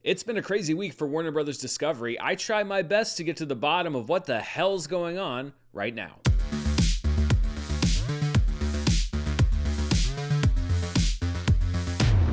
It's been a crazy week for Warner Brothers Discovery. I try my best to get to the bottom of what the hell's going on right now.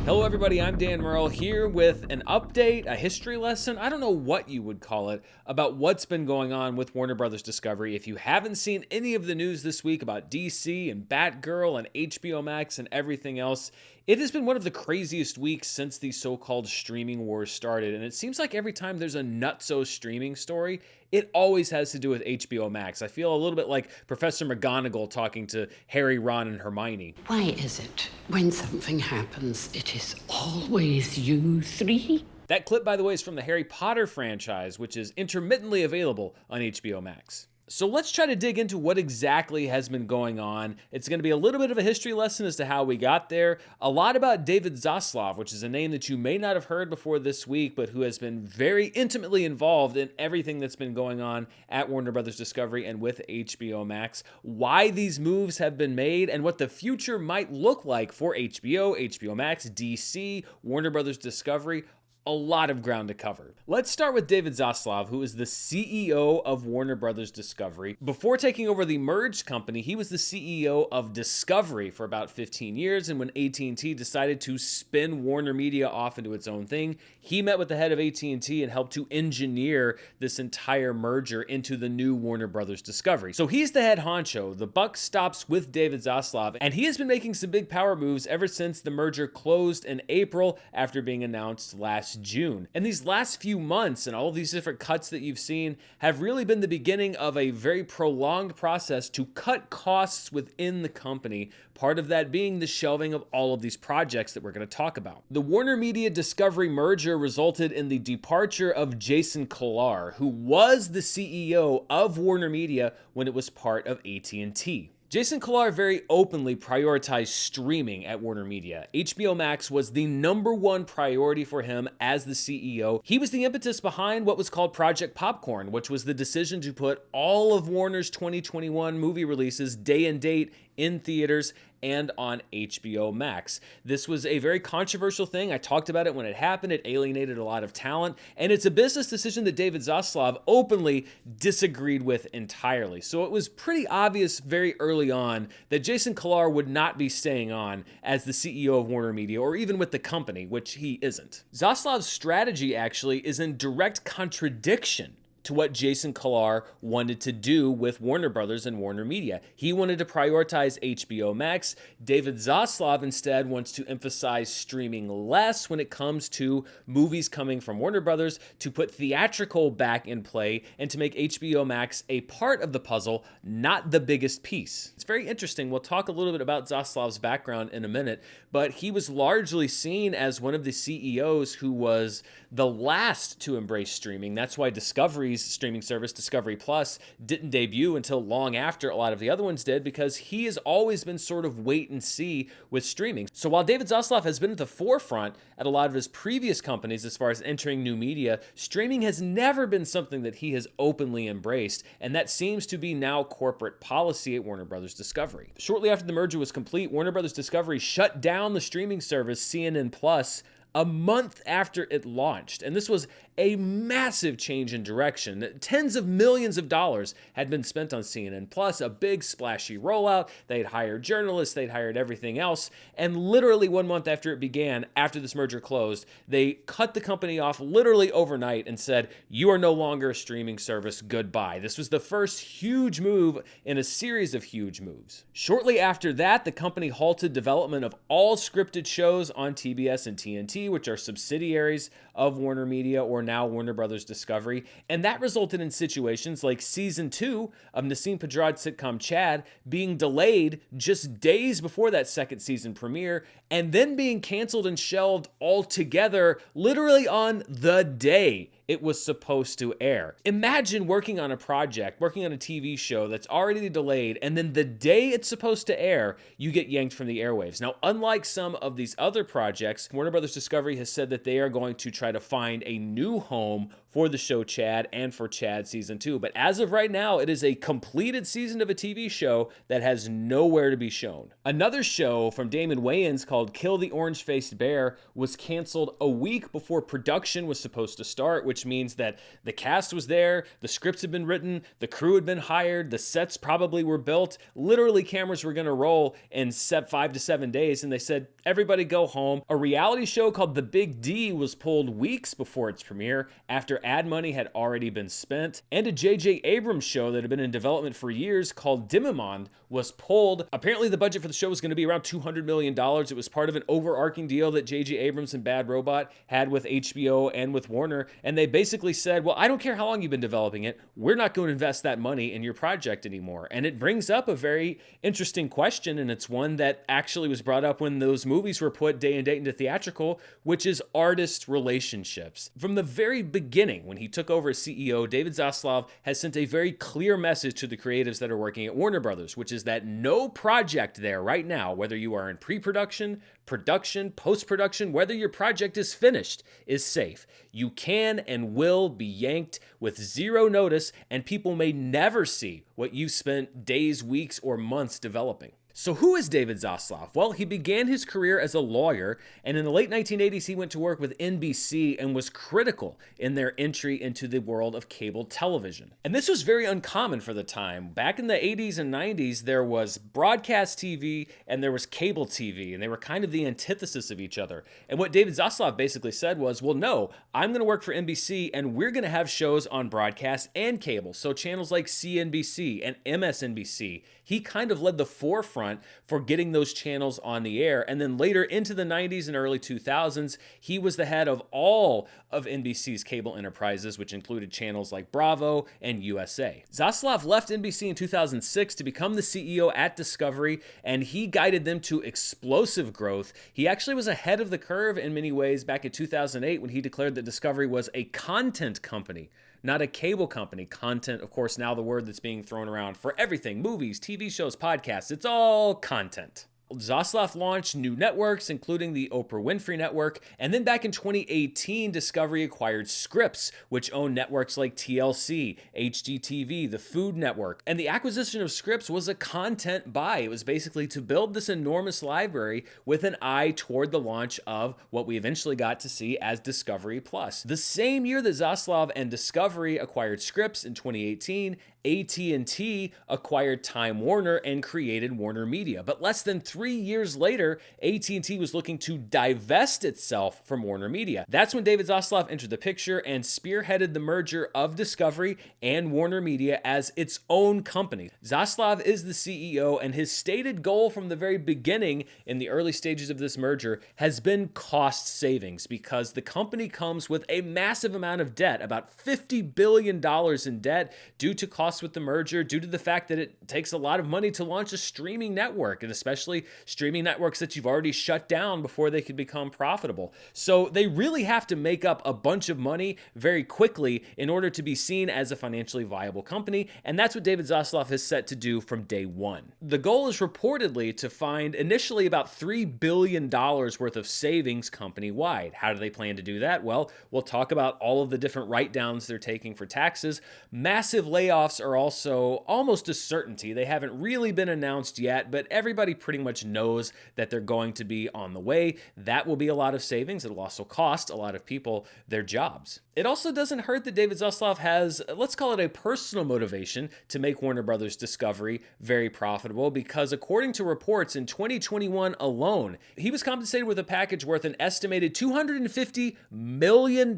Hello everybody, I'm Dan Murrell here with an update, a history lesson, I don't know what you would call it, about what's been going on with Warner Brothers Discovery. If you haven't seen any of the news this week about DC and Batgirl and HBO Max and everything else, it has been one of the craziest weeks since the so-called streaming wars started, and it seems like every time there's a nutso streaming story, it always has to do with HBO Max. I feel a little bit like Professor McGonagall talking to Harry, Ron, and Hermione. Why is it when something happens, it is always you three? That clip, by the way, is from the Harry Potter franchise, which is intermittently available on HBO Max. So let's try to dig into what exactly has been going on. It's going to be a little bit of a history lesson as to how we got there. A lot about David Zaslav, which is a name that you may not have heard before this week, but who has been very intimately involved in everything that's been going on at Warner Brothers Discovery and with HBO Max. Why these moves have been made and what the future might look like for HBO, HBO Max, DC, Warner Brothers Discovery. A lot of ground to cover. Let's start with David Zaslav, who is the CEO of Warner Brothers Discovery. Before taking over the merged company, he was the CEO of Discovery for about 15 years, and when AT&T decided to spin Warner Media off into its own thing, he met with the head of AT&T and helped to engineer this entire merger into the new Warner Brothers Discovery. So he's the head honcho. The buck stops with David Zaslav, and he has been making some big power moves ever since the merger closed in April after being announced last June. And these last few months and all of these different cuts that you've seen have really been the beginning of a very prolonged process to cut costs within the company, part of that being the shelving of all of these projects that we're going to talk about. The Warner Media Discovery merger resulted in the departure of Jason Kilar, who was the CEO of Warner Media when it was part of AT&T. Jason Kilar very openly prioritized streaming at Warner Media. HBO Max was the #1 priority for him as the CEO. He was the impetus behind what was called Project Popcorn, which was the decision to put all of Warner's 2021 movie releases day and date in theaters and on HBO Max. This was a very controversial thing. I talked about it when it happened. It alienated a lot of talent, and it's a business decision that David Zaslav openly disagreed with entirely. So it was pretty obvious very early on that Jason Kilar would not be staying on as the CEO of Warner Media or even with the company, which he isn't. Zaslav's strategy actually is in direct contradiction to what Jason Kilar wanted to do with Warner Brothers and Warner Media. He wanted to prioritize HBO Max. David Zaslav instead wants to emphasize streaming less when it comes to movies coming from Warner Brothers, to put theatrical back in play, and to make HBO Max a part of the puzzle, not the biggest piece. It's very interesting. We'll talk a little bit about Zaslav's background in a minute, but he was largely seen as one of the CEOs who was the last to embrace streaming. That's why Discovery's streaming service, Discovery Plus, didn't debut until long after a lot of the other ones did, because he has always been sort of wait and see with streaming. So while David Zaslav has been at the forefront at a lot of his previous companies as far as entering new media, streaming has never been something that he has openly embraced, and that seems to be now corporate policy at Warner Brothers Discovery. Shortly after the merger was complete, Warner Brothers Discovery shut down the streaming service CNN Plus a month after it launched. And this was a massive change in direction. Tens of millions of dollars had been spent on CNN Plus, a big splashy rollout. They'd hired journalists, they'd hired everything else. And literally 1 month after it began, after this merger closed, they cut the company off literally overnight and said, "You are no longer a streaming service, goodbye." This was the first huge move in a series of huge moves. Shortly after that, the company halted development of all scripted shows on TBS and TNT, which are subsidiaries of Warner Media or now Warner Brothers Discovery, and that resulted in situations like season 2 of Nasim Pedrad's sitcom Chad being delayed just days before that second season premiere, and then being canceled and shelved altogether literally on the day it was supposed to air. Imagine working on a project, working on a TV show that's already delayed, and then the day it's supposed to air, you get yanked from the airwaves. Now, unlike some of these other projects, Warner Brothers Discovery has said that they are going to try to find a new home for the show Chad and for Chad Season 2. But as of right now, it is a completed season of a TV show that has nowhere to be shown. Another show from Damon Wayans called Kill the Orange-Faced Bear was canceled a week before production was supposed to start, which means that the cast was there, the scripts had been written, the crew had been hired, the sets probably were built. Literally, cameras were going to roll in 5 to 7 days, and they said, everybody go home. A reality show called The Big D was pulled weeks before its premiere after ad money had already been spent, and a J.J. Abrams show that had been in development for years called Dimimond was pulled. Apparently the budget for the show was going to be around $200 million. It was part of an overarching deal that J.J. Abrams and Bad Robot had with HBO and with Warner, and they basically said, well, I don't care how long you've been developing it, we're not going to invest that money in your project anymore. And it brings up a very interesting question, and it's one that actually was brought up when those movies were put day and date into theatrical, which is artist relationships. From the very beginning, when he took over as CEO, David Zaslav has sent a very clear message to the creatives that are working at Warner Brothers, which is that no project there right now, whether you are in pre-production, production, post-production, whether your project is finished, is safe. You can and will be yanked with zero notice, and people may never see what you've spent days, weeks, or months developing. So who is David Zaslav? Well, he began his career as a lawyer, and in the late 1980s, he went to work with NBC and was critical in their entry into the world of cable television. And this was very uncommon for the time. Back in the 80s and 90s, there was broadcast TV and there was cable TV, and they were kind of the antithesis of each other. And what David Zaslav basically said was, well, no, I'm going to work for NBC, and we're going to have shows on broadcast and cable. So channels like CNBC and MSNBC. He kind of led the forefront for getting those channels on the air. And then later into the 90s and early 2000s, he was the head of all of NBC's cable enterprises, which included channels like Bravo and USA. Zaslav left NBC in 2006 to become the CEO at Discovery, and he guided them to explosive growth. He actually was ahead of the curve in many ways back in 2008 when he declared that Discovery was a content company, not a cable company. Content, of course, now the word that's being thrown around for everything: movies, TV shows, podcasts. It's all content. Zaslav launched new networks, including the Oprah Winfrey Network, and then back in 2018, Discovery acquired Scripps, which owned networks like TLC, HGTV, the Food Network. And the acquisition of Scripps was a content buy. It was basically to build this enormous library with an eye toward the launch of what we eventually got to see as Discovery Plus. The same year that Zaslav and Discovery acquired Scripps in 2018, AT&T acquired Time Warner and created Warner Media. But less than 3 years later, AT&T was looking to divest itself from Warner Media. That's when David Zaslav entered the picture and spearheaded the merger of Discovery and Warner Media as its own company. Zaslav is the CEO, and his stated goal from the very beginning in the early stages of this merger has been cost savings, because the company comes with a massive amount of debt, about $50 billion in debt due to cost with the merger, due to the fact that it takes a lot of money to launch a streaming network, and especially streaming networks that you've already shut down before they could become profitable. So they really have to make up a bunch of money very quickly in order to be seen as a financially viable company, and that's what David Zaslav has set to do from day one. The goal is reportedly to find initially about $3 billion worth of savings company-wide. How do they plan to do that? Well, we'll talk about all of the different write-downs they're taking for taxes. Massive layoffs are also almost a certainty. They haven't really been announced yet, but everybody pretty much knows that they're going to be on the way. That will be a lot of savings. It'll also cost a lot of people their jobs. It also doesn't hurt that David Zaslav has, let's call it a personal motivation to make Warner Brothers Discovery very profitable, because according to reports in 2021 alone, he was compensated with a package worth an estimated $250 million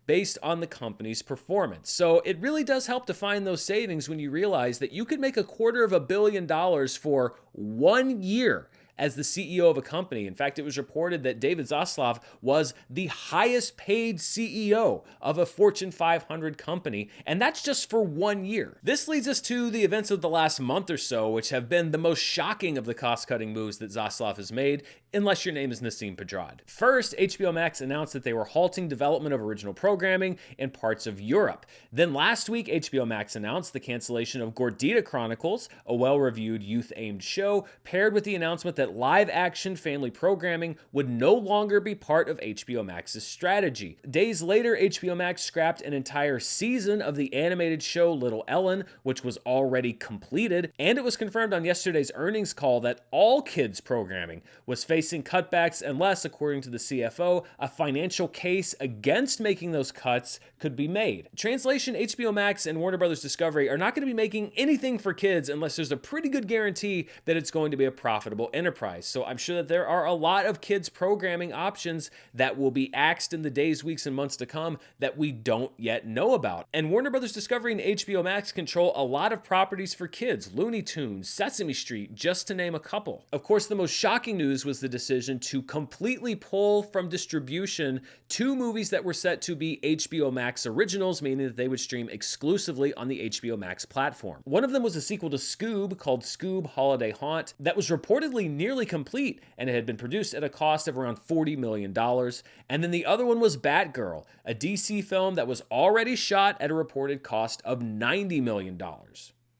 based on the company's performance. So it really does help to find those savings when you realize that you could make $250 million for 1 year as the CEO of a company. In fact, it was reported that David Zaslav was the highest paid CEO of a Fortune 500 company, and that's just for 1 year. This leads us to the events of the last month or so, which have been the most shocking of the cost-cutting moves that Zaslav has made, unless your name is Nassim Pedrad. First, HBO Max announced that they were halting development of original programming in parts of Europe. Then last week, HBO Max announced the cancellation of Gordita Chronicles, a well-reviewed youth-aimed show, paired with the announcement that live-action family programming would no longer be part of HBO Max's strategy. Days later, HBO Max scrapped an entire season of the animated show Little Ellen, which was already completed, and it was confirmed on yesterday's earnings call that all kids programming was facing cutbacks unless, according to the CFO, a financial case against making those cuts could be made. Translation: HBO Max and Warner Brothers Discovery are not going to be making anything for kids unless there's a pretty good guarantee that it's going to be a profitable enterprise. So I'm sure that there are a lot of kids programming options that will be axed in the days, weeks, and months to come that we don't yet know about. And Warner Brothers Discovery and HBO Max control a lot of properties for kids: Looney Tunes, Sesame Street, just to name a couple. Of course, the most shocking news was the decision to completely pull from distribution 2 movies that were set to be HBO Max originals, meaning that they would stream exclusively on the HBO Max platform. One of them was a sequel to Scoob called Scoob Holiday Haunt that was reportedly nearly complete, and it had been produced at a cost of around $40 million. And then the other one was Batgirl, a DC film that was already shot at a reported cost of $90 million.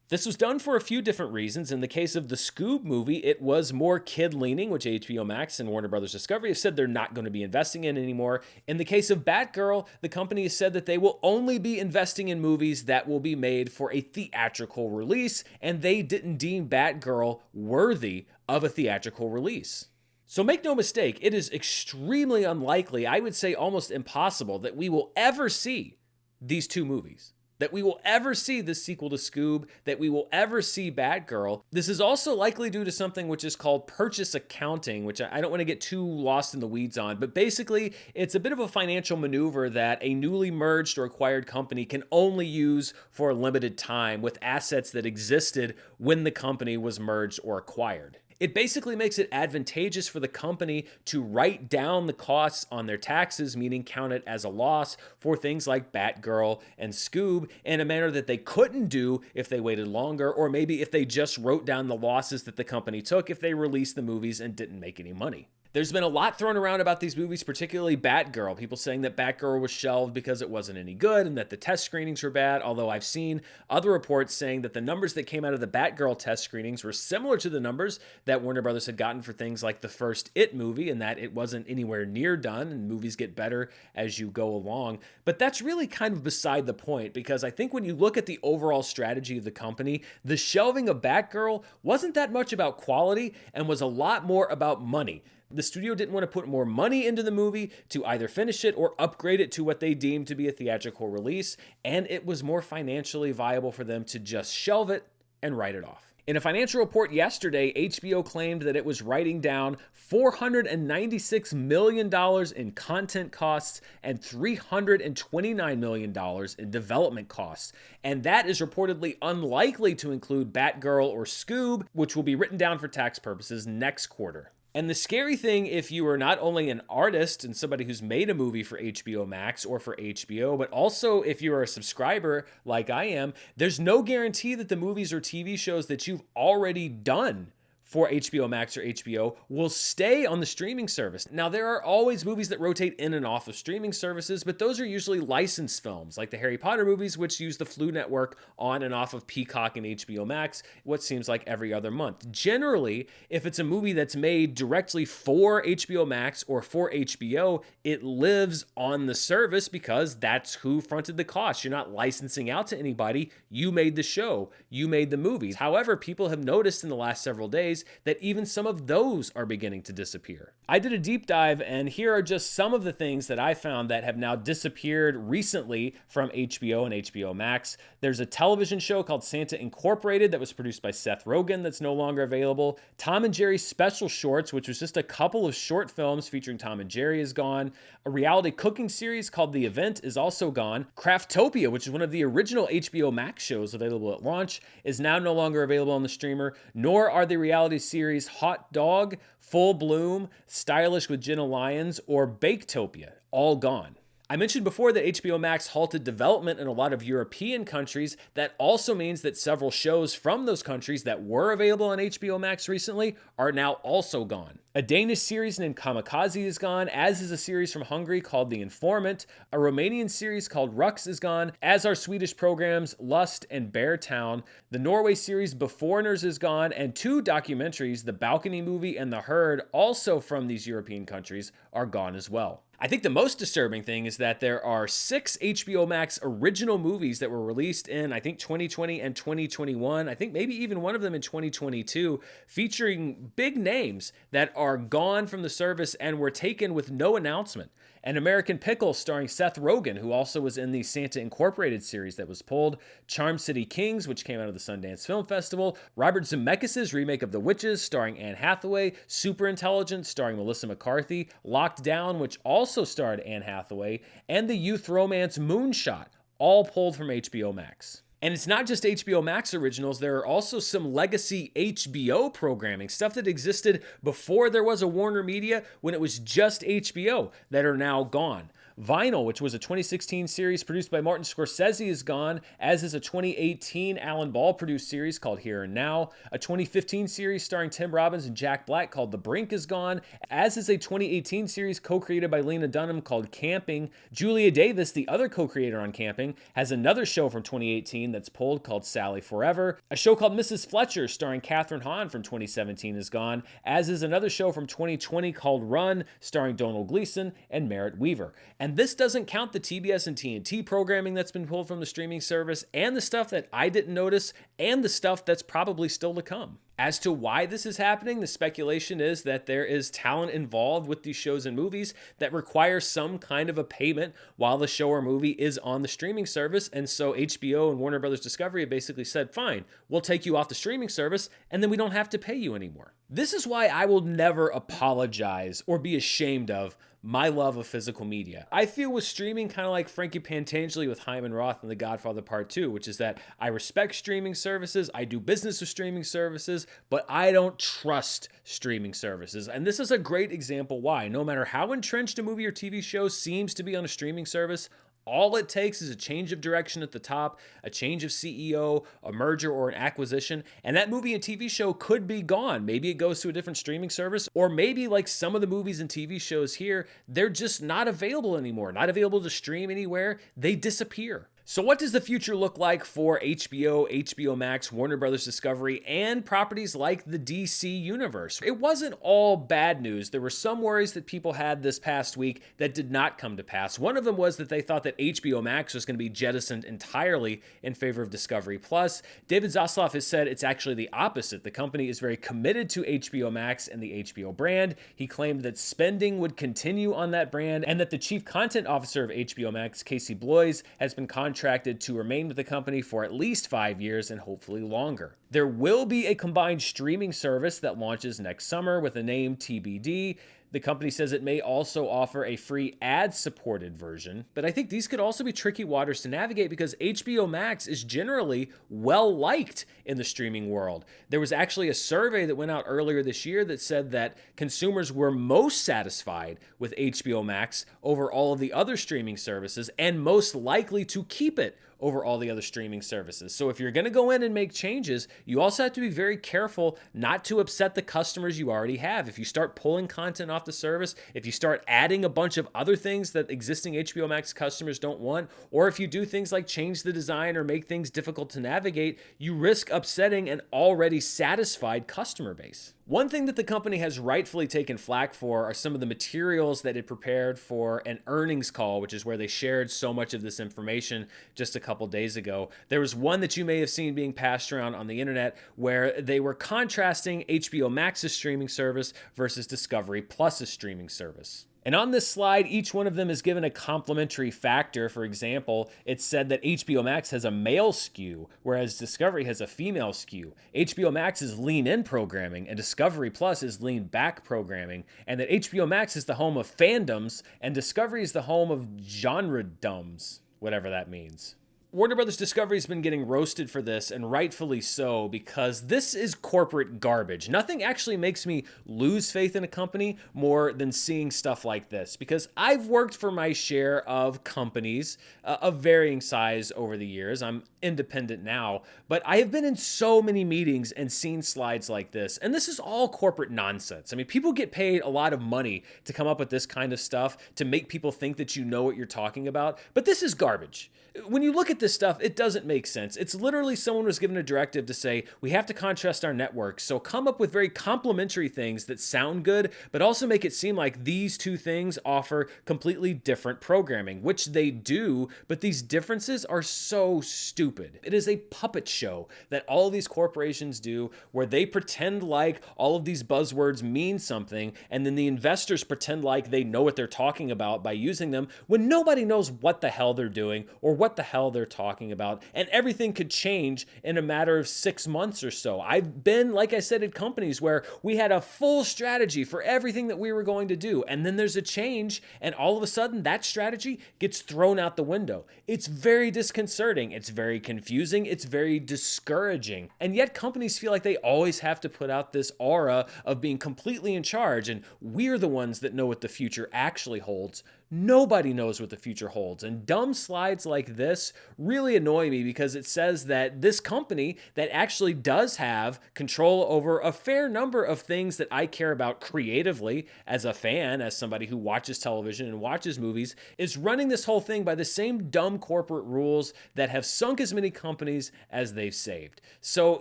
This was done for a few different reasons. In the case of the Scoob movie, it was more kid-leaning, which HBO Max and Warner Brothers Discovery have said they're not going to be investing in anymore. In the case of Batgirl, the company has said that they will only be investing in movies that will be made for a theatrical release, and they didn't deem Batgirl worthy of a theatrical release. So make no mistake, it is extremely unlikely, I would say almost impossible, that we will ever see these 2 movies. That we will ever see the sequel to Scoob, that we will ever see Batgirl. This is also likely due to something which is called purchase accounting, which I don't want to get too lost in the weeds on, but basically it's a bit of a financial maneuver that a newly merged or acquired company can only use for a limited time with assets that existed when the company was merged or acquired. It basically makes it advantageous for the company to write down the costs on their taxes, meaning count it as a loss for things like Batgirl and Scoob in a manner that they couldn't do if they waited longer, or maybe if they just wrote down the losses that the company took if they released the movies and didn't make any money. There's been a lot thrown around about these movies, particularly Batgirl. People saying that Batgirl was shelved because it wasn't any good and that the test screenings were bad, although I've seen other reports saying that the numbers that came out of the Batgirl test screenings were similar to the numbers that Warner Brothers had gotten for things like the first It movie, and that it wasn't anywhere near done, and movies get better as you go along. But that's really kind of beside the point, because I think when you look at the overall strategy of the company, the shelving of Batgirl wasn't that much about quality and was a lot more about money. The studio didn't want to put more money into the movie to either finish it or upgrade it to what they deemed to be a theatrical release, and it was more financially viable for them to just shelve it and write it off. In a financial report yesterday, HBO claimed that it was writing down $496 million in content costs and $329 million in development costs. And that is reportedly unlikely to include Batgirl or Scoob, which will be written down for tax purposes next quarter. And the scary thing, if you are not only an artist and somebody who's made a movie for HBO Max or for HBO, but also if you're a subscriber like I am, there's no guarantee that the movies or TV shows that you've already done for HBO Max or HBO will stay on the streaming service. Now, there are always movies that rotate in and off of streaming services, but those are usually licensed films, like the Harry Potter movies, which use the Flu Network on and off of Peacock and HBO Max, what seems like every other month. Generally, if it's a movie that's made directly for HBO Max or for HBO, it lives on the service because that's who fronted the cost. You're not licensing out to anybody. You made the show. You made the movies. However, people have noticed in the last several days that even some of those are beginning to disappear. I did a deep dive, and here are just some of the things that I found that have now disappeared recently from HBO and HBO Max. There's a television show called Santa Incorporated that was produced by Seth Rogen that's no longer available. Tom and Jerry Special Shorts, which was just a couple of short films featuring Tom and Jerry, is gone. A reality cooking series called The Event is also gone. Craftopia, which is one of the original HBO Max shows available at launch, is now no longer available on the streamer, nor are the reality reality series Hot Dog, Full Bloom, Stylish with Jenna Lyons, or Baketopia, all gone. I mentioned before that HBO Max halted development in a lot of European countries. That also means that several shows from those countries that were available on HBO Max recently are now also gone. A Danish series named Kamikaze is gone, as is a series from Hungary called The Informant. A Romanian series called Rux is gone, as are Swedish programs Lust and Bear Town. The Norway series Beforeigners is gone, and 2 documentaries, The Balcony Movie and The Herd, also from these European countries, are gone as well. I think the most disturbing thing is that there are 6 HBO Max original movies that were released in, I think, 2020 and 2021. I think maybe even one of them in 2022, featuring big names that are gone from the service and were taken with no announcement. An American Pickle starring Seth Rogen, who also was in the Santa Incorporated series that was pulled, Charm City Kings, which came out of the Sundance Film Festival, Robert Zemeckis' remake of The Witches starring Anne Hathaway, Superintelligent starring Melissa McCarthy, Locked Down, which also starred Anne Hathaway, and the youth romance Moonshot, all pulled from HBO Max. And it's not just HBO Max originals, there are also some legacy HBO programming, stuff that existed before there was a Warner Media when it was just HBO, that are now gone. Vinyl, which was a 2016 series produced by Martin Scorsese, is gone, as is a 2018 Alan Ball produced series called Here and Now. A 2015 series starring Tim Robbins and Jack Black called The Brink is gone, as is a 2018 series co-created by Lena Dunham called Camping. Julia Davis, the other co-creator on Camping, has another show from 2018 that's pulled called Sally Forever. A show called Mrs. Fletcher starring Kathryn Hahn from 2017 is gone, as is another show from 2020 called Run starring Donald Gleason and Merritt Weaver. And this doesn't count the TBS and TNT programming that's been pulled from the streaming service, and the stuff that I didn't notice, and the stuff that's probably still to come. As to why this is happening, the speculation is that there is talent involved with these shows and movies that require some kind of a payment while the show or movie is on the streaming service. And so HBO and Warner Brothers Discovery have basically said, fine, we'll take you off the streaming service and then we don't have to pay you anymore. This is why I will never apologize or be ashamed of my love of physical media. I feel with streaming kind of like Frankie Pantangeli with Hyman Roth in The Godfather Part 2, which is that I respect streaming services, I do business with streaming services, but I don't trust streaming services. And this is a great example why. No matter how entrenched a movie or TV show seems to be on a streaming service, all it takes is a change of direction at the top, a change of CEO, a merger or an acquisition, and that movie and TV show could be gone. Maybe it goes to a different streaming service, or maybe like some of the movies and TV shows here, they're just not available anymore, not available to stream anywhere. They disappear. So what does the future look like for HBO, HBO Max, Warner Brothers Discovery, and properties like the DC Universe? It wasn't all bad news. There were some worries that people had this past week that did not come to pass. One of them was that they thought that HBO Max was going to be jettisoned entirely in favor of Discovery Plus. David Zaslav has said it's actually the opposite. The company is very committed to HBO Max and the HBO brand. He claimed that spending would continue on that brand and that the chief content officer of HBO Max, Casey Bloys, has been contracted to remain with the company for at least 5 years and hopefully longer. There will be a combined streaming service that launches next summer with a name TBD. The company says it may also offer a free ad-supported version, but I think these could also be tricky waters to navigate because HBO Max is generally well-liked in the streaming world. There was actually a survey that went out earlier this year that said that consumers were most satisfied with HBO Max over all of the other streaming services and most likely to keep it over all the other streaming services. So if you're going to go in and make changes, you also have to be very careful not to upset the customers you already have. If you start pulling content off the service, if you start adding a bunch of other things that existing HBO Max customers don't want, or if you do things like change the design or make things difficult to navigate, you risk upsetting an already satisfied customer base. One thing that the company has rightfully taken flack for are some of the materials that it prepared for an earnings call, which is where they shared so much of this information just a couple days ago. There was one that you may have seen being passed around on the internet where they were contrasting HBO Max's streaming service versus Discovery Plus's streaming service. And on this slide, each one of them is given a complementary factor. For example, it said that HBO Max has a male skew, whereas Discovery has a female skew. HBO Max is lean-in programming, and Discovery Plus is lean-back programming. And that HBO Max is the home of fandoms, and Discovery is the home of genre-dums, whatever that means. Warner Brothers Discovery's been getting roasted for this, and rightfully so, because this is corporate garbage. Nothing actually makes me lose faith in a company more than seeing stuff like this, because I've worked for my share of companies of varying size over the years. I'm independent now, but I have been in so many meetings and seen slides like this, and this is all corporate nonsense. I mean, people get paid a lot of money to come up with this kind of stuff to make people think that you know what you're talking about, but this is garbage. When you look at this stuff, it doesn't make sense. It's literally someone was given a directive to say, we have to contrast our networks, so come up with very complementary things that sound good, but also make it seem like these two things offer completely different programming, which they do, but these differences are so stupid. It is a puppet show that all these corporations do, where they pretend like all of these buzzwords mean something, and then the investors pretend like they know what they're talking about by using them, when nobody knows what the hell they're doing or what the hell they're talking about, and everything could change in a matter of 6 months or so. I've been, like I said, at companies where we had a full strategy for everything that we were going to do, and then there's a change, and all of a sudden that strategy gets thrown out the window. It's very disconcerting, it's very confusing, it's very discouraging, and yet companies feel like they always have to put out this aura of being completely in charge, and we're the ones that know what the future actually holds. Nobody knows what the future holds, and dumb slides like this really annoy me, because it says that this company that actually does have control over a fair number of things that I care about creatively as a fan, as somebody who watches television and watches movies, is running this whole thing by the same dumb corporate rules that have sunk as many companies as they've saved. So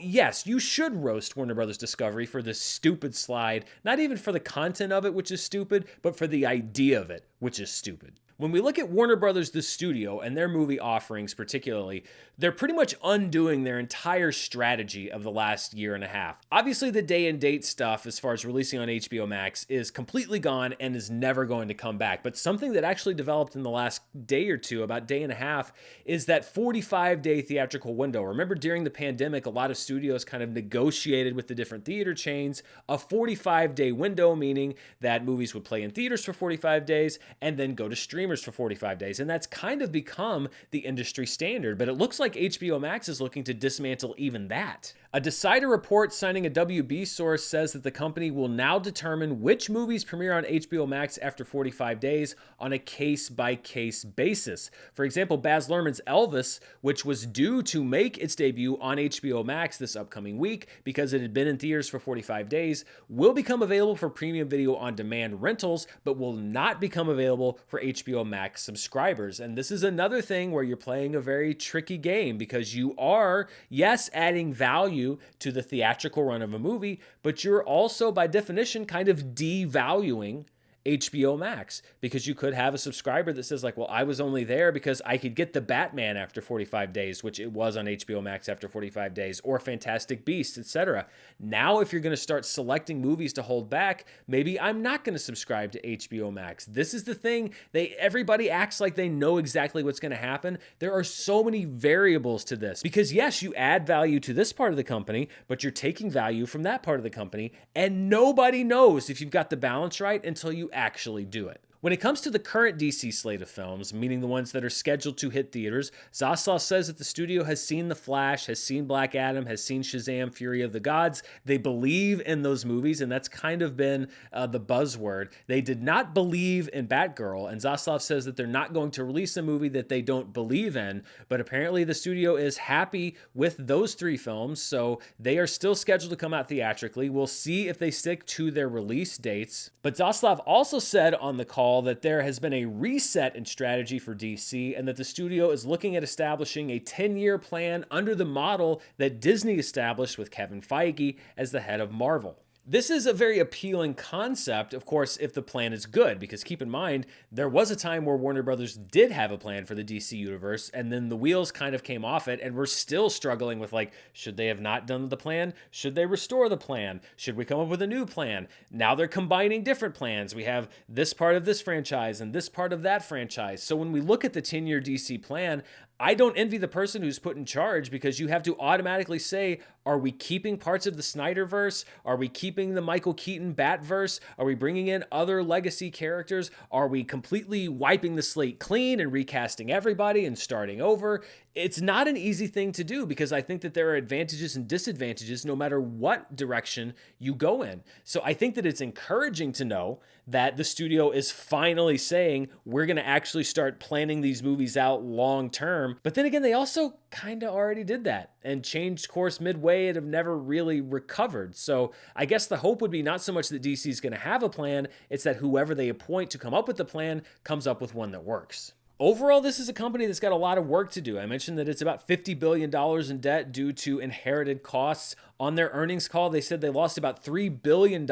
yes, you should roast Warner Brothers Discovery for this stupid slide, not even for the content of it, which is stupid, but for the idea of it, which is stupid. When we look at Warner Brothers, the studio, and their movie offerings particularly, they're pretty much undoing their entire strategy of the last year and a half. Obviously, the day and date stuff, as far as releasing on HBO Max, is completely gone and is never going to come back. But something that actually developed in the last day or two, about day and a half, is that 45-day theatrical window. Remember, during the pandemic, a lot of studios kind of negotiated with the different theater chains a 45-day window, meaning that movies would play in theaters for 45 days and then go to streamers for 45 days. And that's kind of become the industry standard, but it looks like HBO Max is looking to dismantle even that. A Decider report citing a WB source says that the company will now determine which movies premiere on HBO Max after 45 days on a case-by-case basis. For example, Baz Luhrmann's Elvis, which was due to make its debut on HBO Max this upcoming week because it had been in theaters for 45 days, will become available for premium video on demand rentals, but will not become available for HBO Max subscribers. And this is another thing where you're playing a very tricky game, because you are, yes, adding value to the theatrical run of a movie, but you're also, by definition, kind of devaluing HBO Max, because you could have a subscriber that says like, well, I was only there because I could get the Batman after 45 days, which it was on HBO Max after 45 days, or Fantastic Beasts, etc. Now, if you're going to start selecting movies to hold back, maybe I'm not going to subscribe to HBO Max. This is the thing. Everybody acts like they know exactly what's going to happen. There are so many variables to this, because yes, you add value to this part of the company, but you're taking value from that part of the company, and nobody knows if you've got the balance right until you actually do it. When it comes to the current DC slate of films, meaning the ones that are scheduled to hit theaters, Zaslav says that the studio has seen The Flash, has seen Black Adam, has seen Shazam! Fury of the Gods. They believe in those movies, and that's kind of been the buzzword. They did not believe in Batgirl, and Zaslav says that they're not going to release a movie that they don't believe in, but apparently the studio is happy with those 3 films, so they are still scheduled to come out theatrically. We'll see if they stick to their release dates. But Zaslav also said on the call that there has been a reset in strategy for DC, and that the studio is looking at establishing a 10-year plan under the model that Disney established with Kevin Feige as the head of Marvel. This is a very appealing concept, of course, if the plan is good, because keep in mind, there was a time where Warner Brothers did have a plan for the DC universe, and then the wheels kind of came off it, and we're still struggling with, like, should they have not done the plan? Should they restore the plan? Should we come up with a new plan? Now they're combining different plans. We have this part of this franchise and this part of that franchise. So when we look at the 10-year DC plan, I don't envy the person who's put in charge, because you have to automatically say, are we keeping parts of the Snyderverse? Are we keeping keeping the Michael Keaton Batverse? Are we bringing in other legacy characters? Are we completely wiping the slate clean and recasting everybody and starting over? It's not an easy thing to do because I think that there are advantages and disadvantages no matter what direction you go in. So I think that it's encouraging to know that the studio is finally saying we're going to actually start planning these movies out long term. But then again, they also kind of already did that and changed course midway and have never really recovered. So I guess the hope would be not so much that DC is going to have a plan, it's that whoever they appoint to come up with the plan comes up with one that works. Overall, this is a company that's got a lot of work to do. I mentioned that it's about $50 billion in debt due to inherited costs. On their earnings call, they said they lost about $3 billion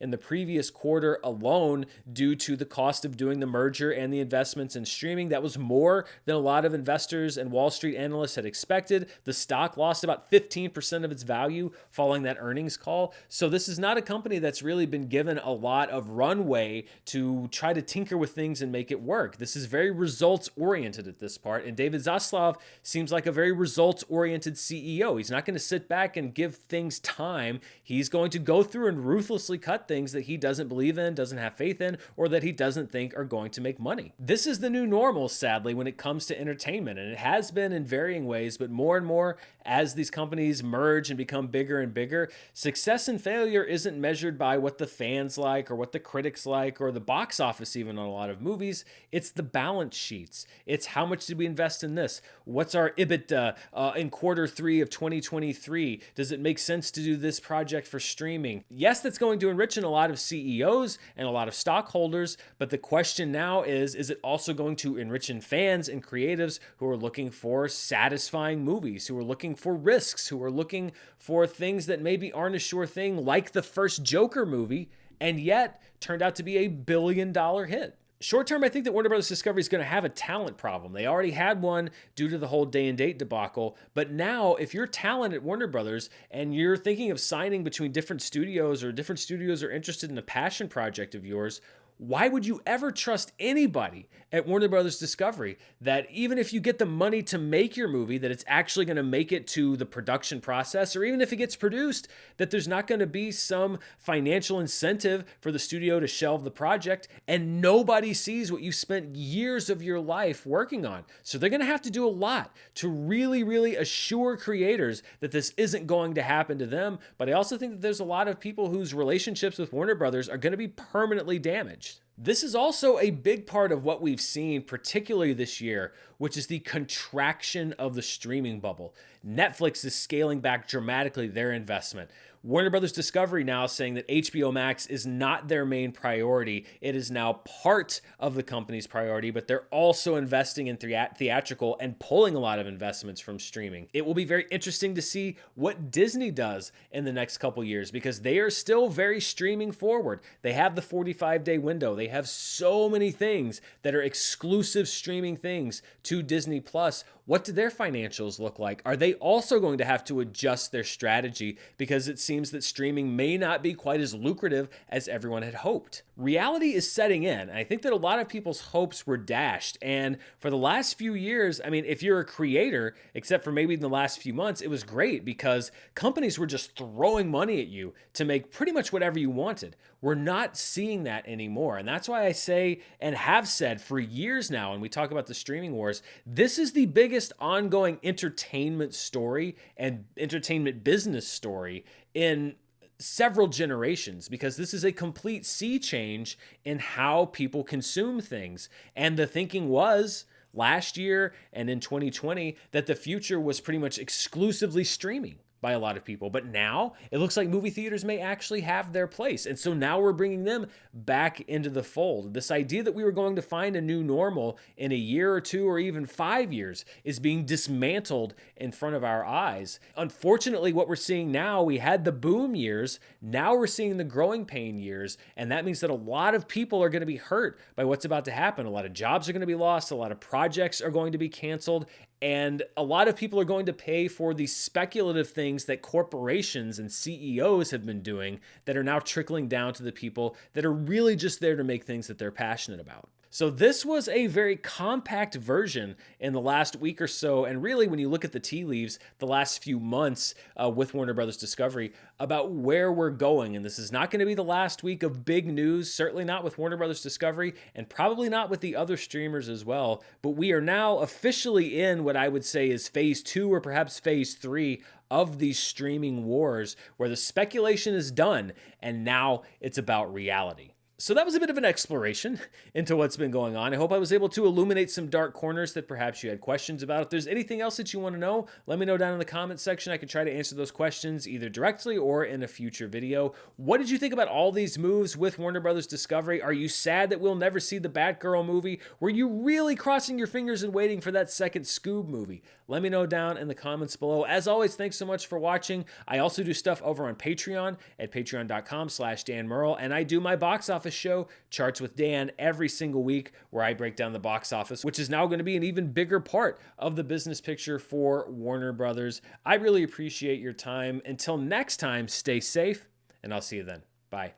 in the previous quarter alone due to the cost of doing the merger and the investments in streaming. That was more than a lot of investors and Wall Street analysts had expected. The stock lost about 15% of its value following that earnings call. So this is not a company that's really been given a lot of runway to try to tinker with things and make it work. This is very results-oriented at this part, and David Zaslav seems like a very results-oriented CEO. He's not going to sit back and give things time. He's going to go through and ruthlessly cut things that he doesn't believe in, doesn't have faith in, or that he doesn't think are going to make money. This is the new normal, sadly, when it comes to entertainment, and it has been in varying ways, but more and more as these companies merge and become bigger and bigger, success and failure isn't measured by what the fans like or what the critics like or the box office even on a lot of movies. It's the balance sheets. It's how much did we invest in this? What's our EBITDA in quarter 3 of 2023? Does it make sense to do this project for streaming? Yes, that's going to enrich in a lot of CEOs and a lot of stockholders, but the question now is it also going to enrich in fans and creatives who are looking for satisfying movies, who are looking for risks, who are looking for things that maybe aren't a sure thing, like the first Joker movie, and yet turned out to be a $1 billion hit? Short term, I think that Warner Brothers Discovery is going to have a talent problem. They already had one due to the whole day and date debacle. But now, if you're talent at Warner Brothers and you're thinking of signing between different studios or different studios are interested in a passion project of yours, why would you ever trust anybody at Warner Brothers Discovery that even if you get the money to make your movie, that it's actually going to make it to the production process, or even if it gets produced, that there's not going to be some financial incentive for the studio to shelve the project, and nobody sees what you spent years of your life working on. So they're going to have to do a lot to really, really assure creators that this isn't going to happen to them. But I also think that there's a lot of people whose relationships with Warner Brothers are going to be permanently damaged. This is also a big part of what we've seen, particularly this year, which is the contraction of the streaming bubble. Netflix is scaling back dramatically their investment. Warner Brothers Discovery now saying that HBO Max is not their main priority. It is now part of the company's priority, but they're also investing in theatrical and pulling a lot of investments from streaming. It will be very interesting to see what Disney does in the next couple years because they are still very streaming forward. They have the 45-day window. They have so many things that are exclusive streaming things to Disney Plus. What do their financials look like? Are they also going to have to adjust their strategy because it seems that streaming may not be quite as lucrative as everyone had hoped? Reality is setting in, and I think that a lot of people's hopes were dashed. And for the last few years, I mean, if you're a creator, except for maybe in the last few months, it was great because companies were just throwing money at you to make pretty much whatever you wanted. We're not seeing that anymore. And that's why I say and have said for years now, when we talk about the streaming wars, this is the biggest ongoing entertainment story and entertainment business story in several generations, because this is a complete sea change in how people consume things. And the thinking was last year and in 2020 that the future was pretty much exclusively streaming by a lot of people. But now it looks like movie theaters may actually have their place. And so now we're bringing them back into the fold. This idea that we were going to find a new normal in a year or two or even 5 years is being dismantled in front of our eyes. Unfortunately, what we're seeing now, we had the boom years. Now we're seeing the growing pain years. And that means that a lot of people are going to be hurt by what's about to happen. A lot of jobs are going to be lost. A lot of projects are going to be canceled. And a lot of people are going to pay for the speculative things that corporations and CEOs have been doing that are now trickling down to the people that are really just there to make things that they're passionate about. So this was a very compact version in the last week or so, and really when you look at the tea leaves the last few months with Warner Brothers Discovery about where we're going. And this is not going to be the last week of big news, certainly not with Warner Brothers Discovery, and probably not with the other streamers as well. But we are now officially in what I would say is phase 2 or perhaps phase 3 of these streaming wars, where the speculation is done and now it's about reality. So that was a bit of an exploration into what's been going on. I hope I was able to illuminate some dark corners that perhaps you had questions about. If there's anything else that you want to know, let me know down in the comment section. I can try to answer those questions either directly or in a future video. What did you think about all these moves with Warner Brothers Discovery? Are you sad that we'll never see the Batgirl movie? Were you really crossing your fingers and waiting for that second Scoob movie? Let me know down in the comments below. As always, thanks so much for watching. I also do stuff over on Patreon at patreon.com/Dan Murrell, and I do my box office show, Charts with Dan, every single week, where I break down the box office, which is now going to be an even bigger part of the business picture for Warner Brothers. I really appreciate your time. Until next time, stay safe, and I'll see you then. Bye.